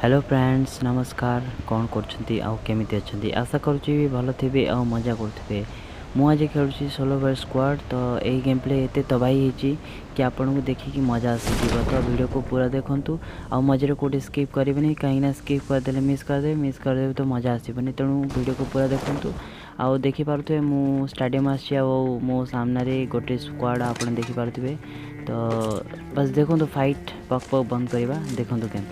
Hello friends नमस्कार कौन करछंती आउ केमिति अछंती आशा करूची भलो थिबे आ मजा करथिबे। मु आज खेलुची सोलो वर्स स्क्वाड तो एही गेम प्ले एते तबाही हेची कि आपन को देखि कि मजा आसीजिवो। तो वीडियो को पूरा देखंतु आ मजरे कोडी स्किप करिबेनी काहे ना स्किप कर देले मिस कर देबे तो मजा आसीबनी। तेणु वीडियो को पूरा देखंतु आ देखि पारुथबे मु स्टेडियम आसी आ मो सामने रे गोटे स्क्वाड आपन देखि पारुथबे। तो बस देखंतु फाइट पक पक बंद करबा देखंतु केम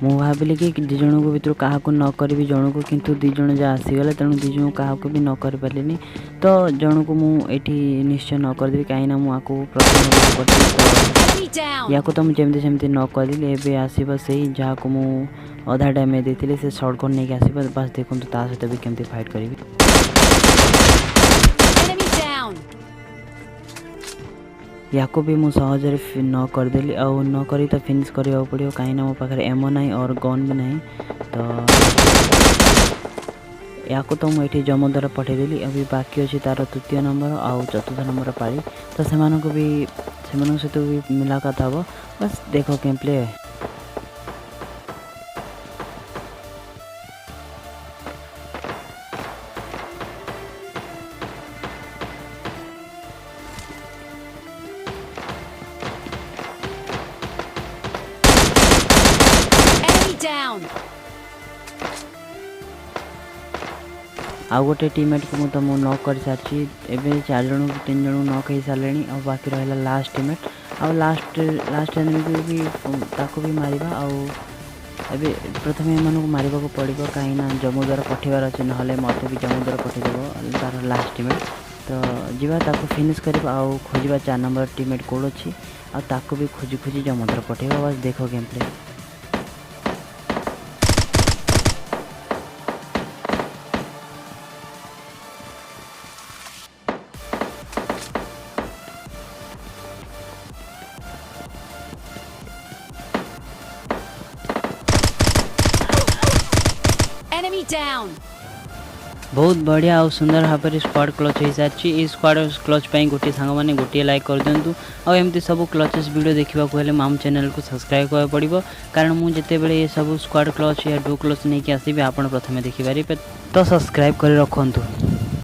मु भाविली कि दी जन को भितर क्या न करी जन को किंतु दी जन जहाँ आसीगले तेणु दी जन क्या भी न कर पारे। तो जन को मुझे निश्चय न करदेवी कहीं मुझे प्रथम या तो मुझे जमी न करदेली एवं आसब से जहाँ को मुझे अधा डैमेज देती से शॉर्टगन नहीं आसब। बस देखो ता सहित भी केमती फाइट करी या को भी मुझे सहजरे न करदेली आउ न करी तो फिनिश करने पड़ो कहीं मो पाखे एमओ ना और गन भी ना। तो या को तो मुझे जम द्वारा पठेदेली अभी बाकी अच्छी तार तृतीय नंबर आउ चतुर्थ नंबर पारी तो से सहित भी मुलाकात हम। बस देखो गेम प्ले आउ गोटे टीममेट को मुझे नॉक कर सारी एवं 4 जन 3 जन नॉक हो सारे आ बाकी रहा लास्ट टीममेट आ लास्ट एनिमी को भी ताको भी मारिबा आउ प्रथम एम मारिबा को पड़ो कहीं जम्मू द्वारा पठेबार अच्छे ना मत भी जम्मू द्वारा पठेदेव तार लास्ट टीममेट। तो जीवा ताको फिनिश कर आउ खोजा 4 नंबर टीममेट कौन अच्छी आको भी खोजी खोजी जम्मू द्वारा पठेबा। बस देखो गेम प्ले बहुत बढ़िया और सुंदर भाव में स्क्वाड क्लच हो सारी। स्क्वाड क्लच पर गोटे सांग मैंने गोटे लाइक कर दिंतु आमती सब क्लचेस वीडियो देखा आम चैनल को सब्सक्राइब करा पड़ो कारण मुझे ये सब स्क्वाड क्लच या डू क्लच नहीं आसबि आप प्रथम देखिपारे। तो सब्सक्राइब कर रखु।